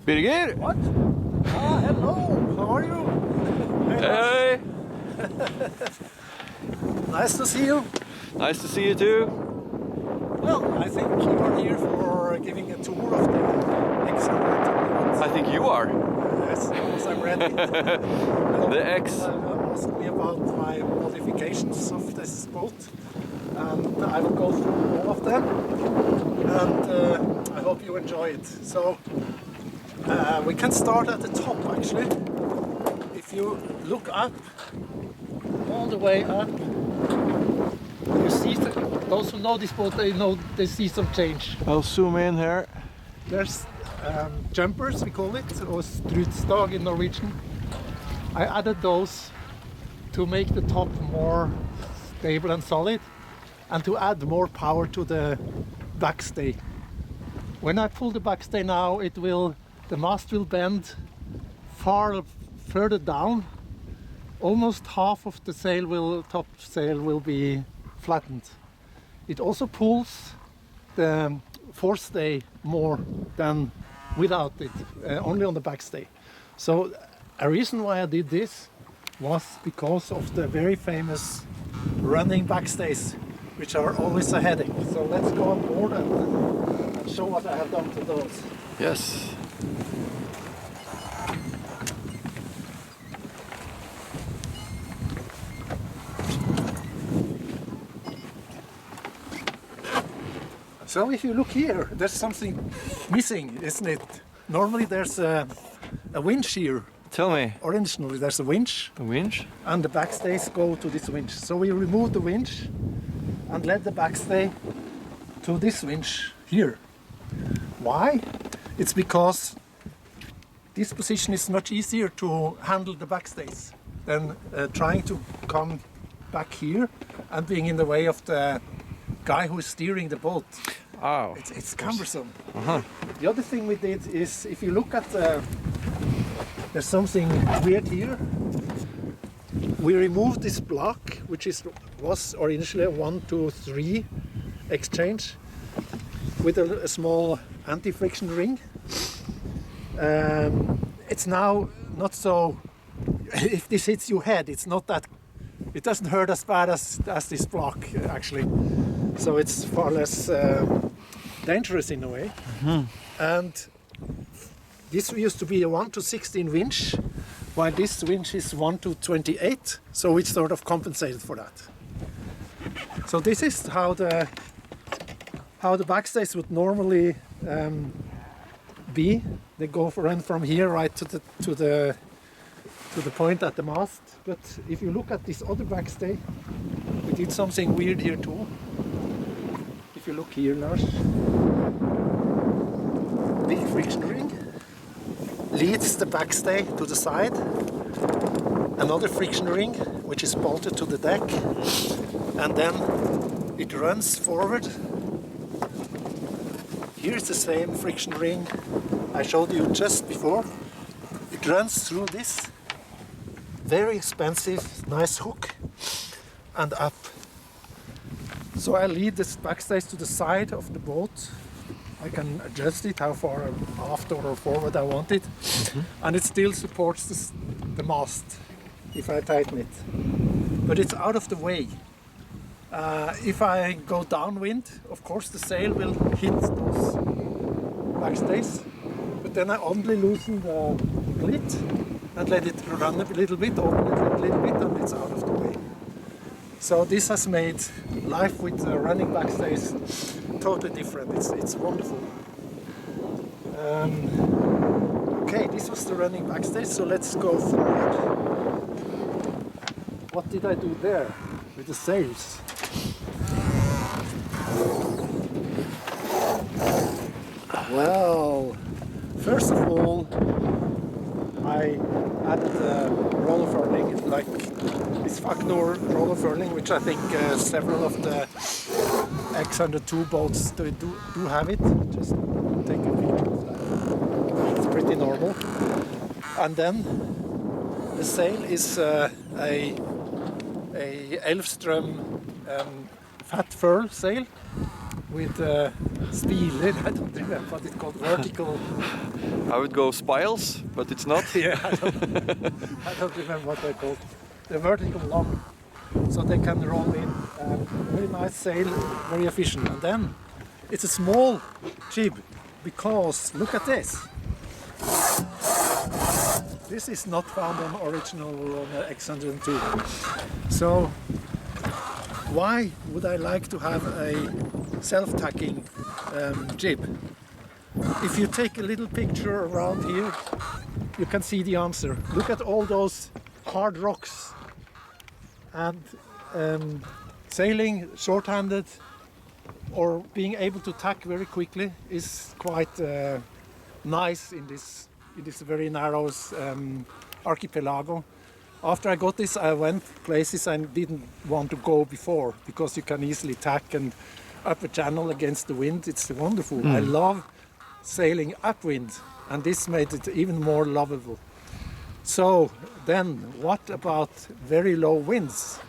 Birger! What? Ah, hello! How are you? Hey! Nice to see you. Nice to see you too. Well, I think you are here for giving a tour of the x-102. I think you are. Yes, because I'm ready. The X. Asked me about my modifications of this boat, and I will go through all of them, and I hope you enjoy it. So we can start at the top actually. If you look up, all the way up, you see those who know this boat, they see some change. I'll zoom in here. There's jumpers, we call it, or strutstag in Norwegian. I added those to make the top more stable and solid, and to add more power to the backstay. When I pull the backstay now, the mast will bend further down. Almost half of the top sail will be flattened. It also pulls the forestay more than without it, only on the backstay. So a reason why I did this was because of the very famous running backstays, which are always a headache. So let's go on board and show what I have done to those. Yes. So if you look here, there's something missing, isn't it? Normally there's a winch here. Tell me. Originally there's a winch. The winch? And the backstays go to this winch. So we removed the winch and led the backstay to this winch here. Why? It's because this position is much easier to handle the backstays than trying to come back here and being in the way of the guy who is steering the boat. Oh. It's cumbersome. Uh-huh. The other thing we did is, if you look at there's something weird here. We removed this block, which was originally a 1, 2, 3 exchange with a small anti-friction ring. It's now not so. If this hits your head, it's not that. It doesn't hurt as bad as this block actually. So it's far less dangerous in a way. Mm-hmm. And this used to be a 1 to 16 winch, while this winch is 1 to 28. So it's sort of compensated for that. So this is how the backstays would normally be. They run from here right to the point at the mast. But if you look at this other backstay, we did something weird here too. If you look here, Lars, big friction ring leads the backstay to the side. Another friction ring which is bolted to the deck, and then it runs forward. Here's the same friction ring I showed you just before. It runs through this very expensive, nice hook and up. So I lead this backstays to the side of the boat. I can adjust it how far aft or forward I want it. Mm-hmm. And it still supports the mast if I tighten it. But it's out of the way. If I go downwind, of course the sail will hit those backstays. But then I only loosen the clit and let it run a little bit, open it a little bit, and it's out of the way. So this has made life with running backstays totally different. It's wonderful. Okay, this was the running backstay, so let's go forward. What did I do there with the sails? Well, first of all, I added roller furling, like this Faknor roller furling, which I think several of the x-102 boats do have it. Just take a picture of that. It's pretty normal. And then the sail is a Elfström fat furl sail with steel. I don't remember what it's called. Vertical. I would go spiles, but it's not. Yeah, I don't remember what they're called. They're vertical long, so they can roll in. Very nice sail, very efficient. And then it's a small jib because look at this. This is not found on original on X-102. So why would I like to have a self-tacking jib? If you take a little picture around here, you can see the answer. Look at all those hard rocks. And sailing short-handed or being able to tack very quickly is quite nice in this very narrow archipelago. After I got this, I went places I didn't want to go before because you can easily tack and up a channel against the wind. It's wonderful. I love sailing upwind, and this made it even more lovable. So then, what about very low winds?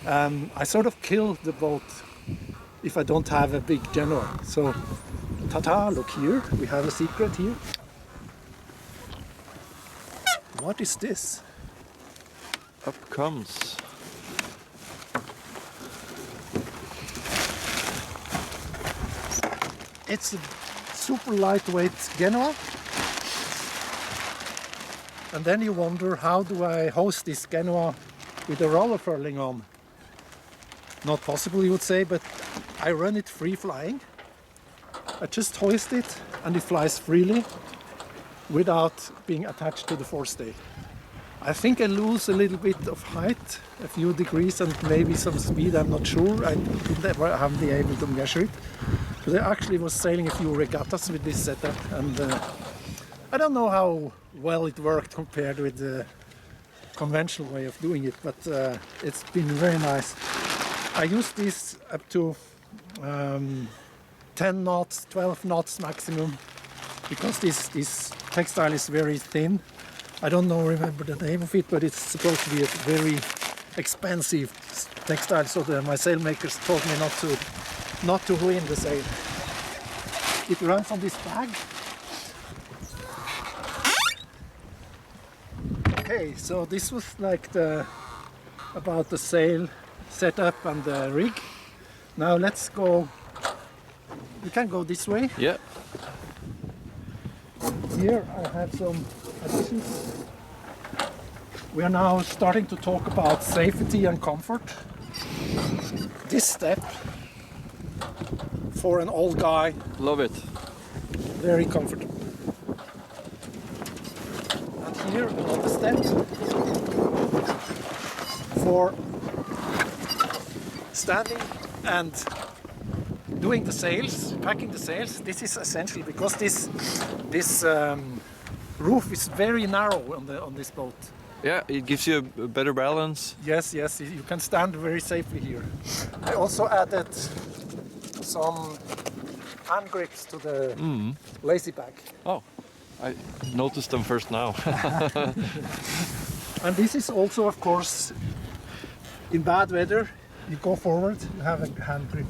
I sort of kill the boat if I don't have a big Genoa. So, ta-ta, look here, we have a secret here. What is this? Up comes. It's a super lightweight Genoa. And then you wonder, how do I hoist this Genoa with a roller furling on? Not possible, you would say, but I run it free flying. I just hoist it and it flies freely without being attached to the forestay. I think I lose a little bit of height, a few degrees and maybe some speed, I'm not sure. I haven't been able to measure it. But I actually was sailing a few regattas with this setup, and I don't know how well it worked compared with the conventional way of doing it, but it's been very nice. I use this up to 10 knots, 12 knots maximum, because this textile is very thin. I don't remember the name of it, but it's supposed to be a very expensive textile, so my sailmakers told me not to ruin the sail. It runs on this bag. Okay, so this was like about the sail setup and the rig. Now let's go. We can go this way. Yeah. Here I have some additions. We are now starting to talk about safety and comfort. This step for an old guy, Love it. very comfortable. And here another step for standing and doing the sails, packing the sails. This is essential because this roof is very narrow on this boat. Yeah, it gives you a better balance. Yes, you can stand very safely here. I also added some hand grips to the lazy back. Oh, I noticed them first now. And this is also, of course, in bad weather, you go forward, you have a hand grip.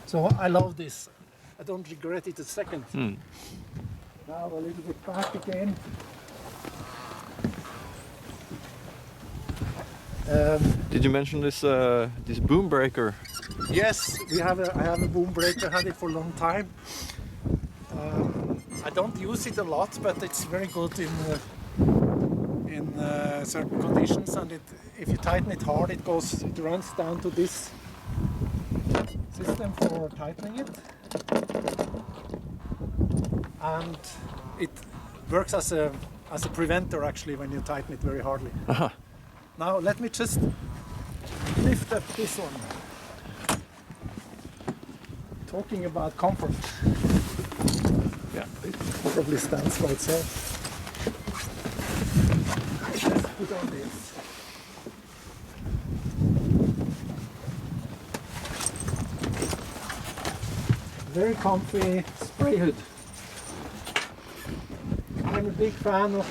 So I love this. I don't regret it a second. Now a little bit back again. Did you mention this this boom breaker? Yes, I have a boom breaker. I had it for a long time. I don't use it a lot, but it's very good in certain conditions. And if you tighten it hard, it runs down to this system for tightening it, and it works as a preventer actually when you tighten it very hardly. Now let me just lift up this one. Talking about comfort. Yeah, it probably stands by itself. Let's put on this. Very comfy spray hood. I'm a big fan of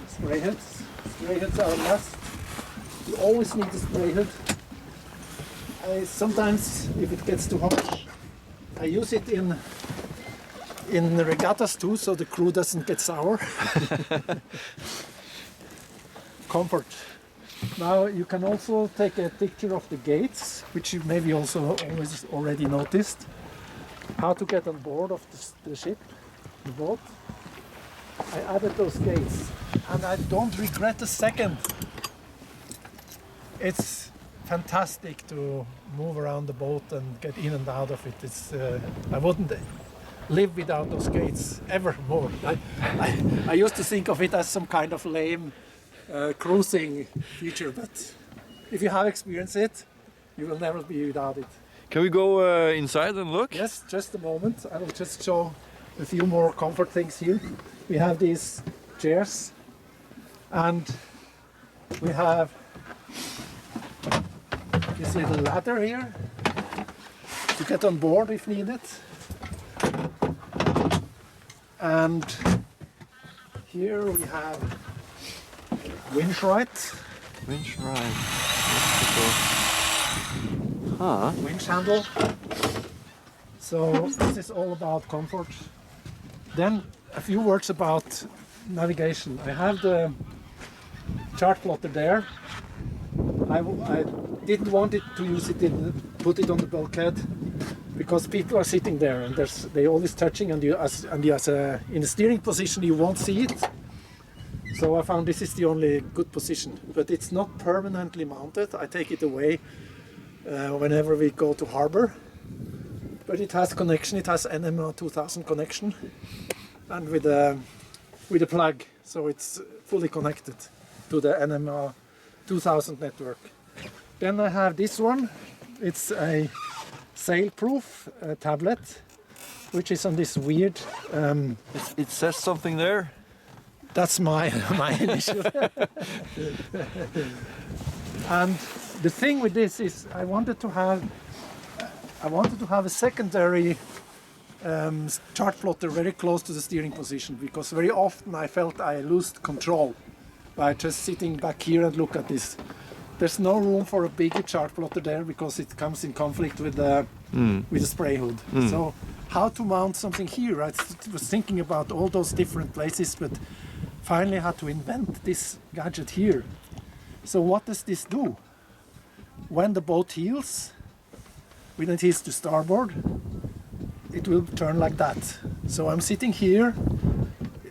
spray hoods. Spray hoods are a must. You always need a spray hood. Sometimes, if it gets too hot, I use it in the regattas too, so the crew doesn't get sour. Comfort. Now you can also take a picture of the gates, which you maybe also already noticed. How to get on board of the ship, the boat. I added those gates, and I don't regret a second. It's fantastic to move around the boat and get in and out of it. I wouldn't live without those gates ever more. I used to think of it as some kind of lame cruising feature, but if you have experienced it, you will never be without it. Can we go inside and look? Yes, just a moment. I will just show a few more comfort things here. We have these chairs, and we have this little ladder here to get on board if needed. And here we have winch right. Winch right. Huh. Winch handle. So this is all about comfort. Then a few words about navigation. I have the chart plotter there. I didn't want it to use it put it on the bulkhead because people are sitting there and they always touching, and in the steering position you won't see it. So I found this is the only good position, but it's not permanently mounted. I take it away whenever we go to harbor. But it has connection. It has NMR 2000 connection, and with a plug, so it's fully connected to the NMR 2000 network. Then I have this one. It's a sail-proof tablet, which is on this weird. It says something there. That's my initial. And the thing with this is, I wanted to have a secondary chart plotter very close to the steering position, because very often I felt I lost control by just sitting back here and look at this. There's no room for a bigger chart plotter there because it comes in conflict with the spray hood. So how to mount something here? I was thinking about all those different places, but finally had to invent this gadget here. So what does this do? When the boat heels, when it heels to starboard, it will turn like that. So I'm sitting here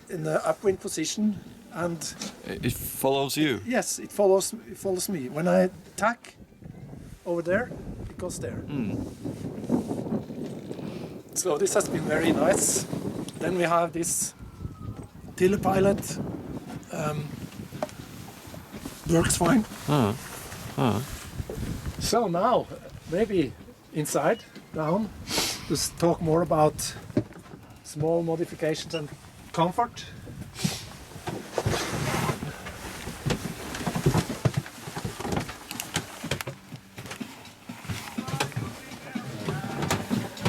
in the upwind position, and it follows you. Yes, it follows me. When I tack over there, it goes there. So this has been very nice. Then we have this telepilot. Works fine. So now, maybe inside, down, just talk more about small modifications and comfort.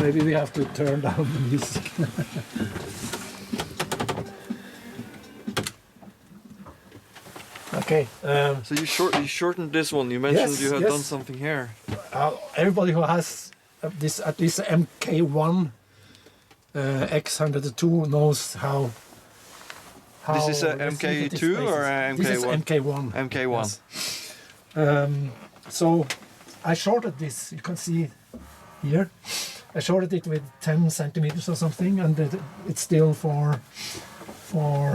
Maybe we have to turn down the music. Okay. So you shortened this one. You mentioned Yes, you had yes. done something here. Everybody who has this at least MK1 x-102 knows how. This is a resilient this MK2 space or is. a This is MK1? MK1. MK1. Yes. So I shorted this. You can see here. I shorted it with 10 centimeters or something, and it's still for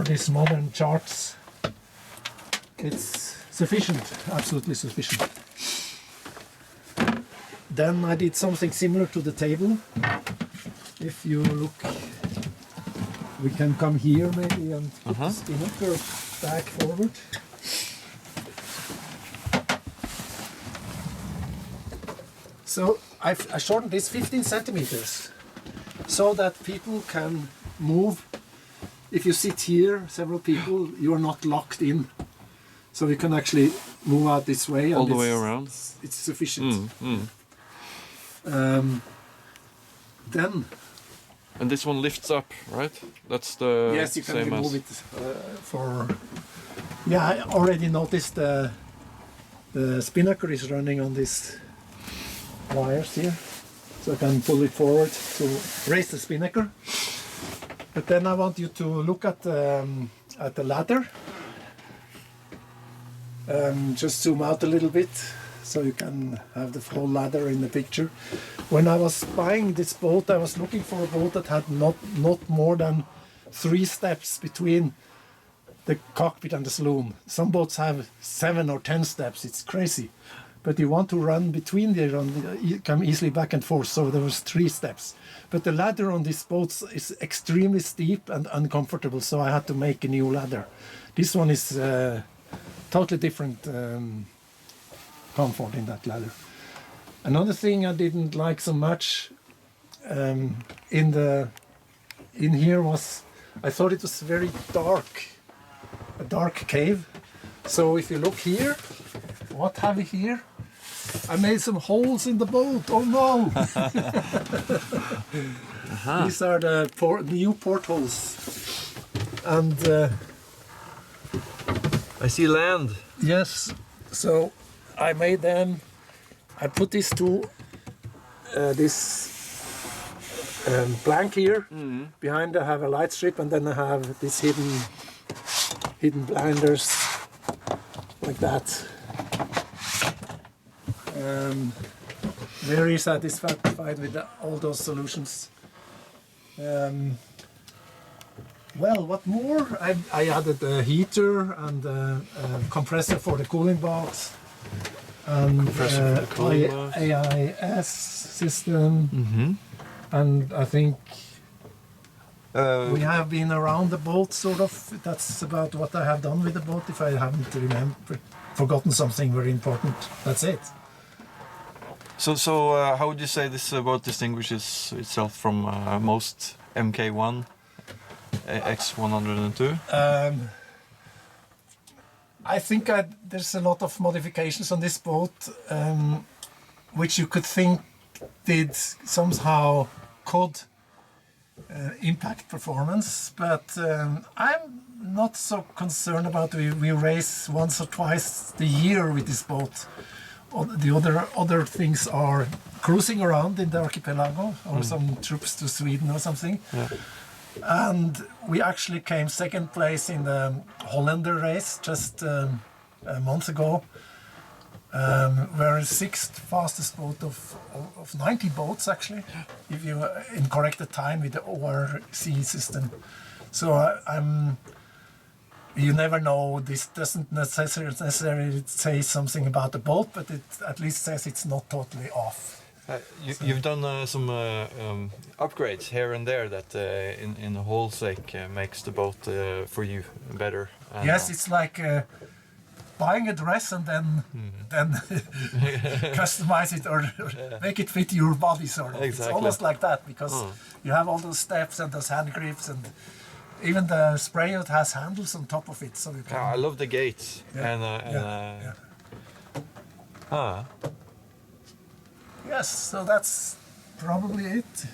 these modern charts. It's sufficient, absolutely sufficient. Then I did something similar to the table. If you look, we can come here maybe and put the spinnaker back forward. So I shortened this 15 centimeters so that people can move. If you sit here, several people, you are not locked in. So we can actually move out this way. All the way around. It's sufficient. Then. And this one lifts up, right? That's the Yes, you can same remove as. it for. Yeah, I already noticed the spinnaker is running on these wires here. so I can pull it forward to raise the spinnaker. But then I want you to look at the ladder. Just zoom out a little bit so you can have the whole ladder in the picture. When I was buying this boat, I was looking for a boat that had not more than 3 steps between the cockpit and the saloon. Some boats have 7 or 10 steps, it's crazy. But you want to run between you come easily back and forth, so there was 3 steps. But the ladder on these boats is extremely steep and uncomfortable, so I had to make a new ladder. This one is totally different comfort in that ladder. Another thing I didn't like so much in here was, I thought it was very dark, a dark cave. So if you look here, what have we here? I made some holes in the boat. Oh no! These are the new portholes, and I see land. yes. So I made them. I put these two, this blank here. Behind I have a light strip, and then I have these hidden blinders, like that. Very satisfied with all those solutions. Well, what more? I added a heater and a compressor for the cooling box, and AIS system, and I think we have been around the boat, sort of. That's about what I have done with the boat. If I haven't forgotten something very important, that's it. So how would you say this boat distinguishes itself from most MK1, x-102? I think there's a lot of modifications on this boat, which you could think somehow could impact performance, but I'm not so concerned about it. We race once or twice the year with this boat. The other things are cruising around in the archipelago, or some trips to Sweden or something. Yeah. And we actually came second place in the Hollander race just a month ago. We're the 6th fastest boat of 90 boats, actually, if you correct the time with the ORC system. So you never know. This doesn't necessarily say something about the boat, but it at least says it's not totally off. You've done some upgrades here and there that in the whole sake makes the boat for you better. Yes, it's like buying a dress and then customize it or make it fit your body, sort of. Exactly. It's almost like that, because you have all those steps and those hand grips, and even the spray yacht has handles on top of it, so you can. I love the gates. Yes, so that's probably it.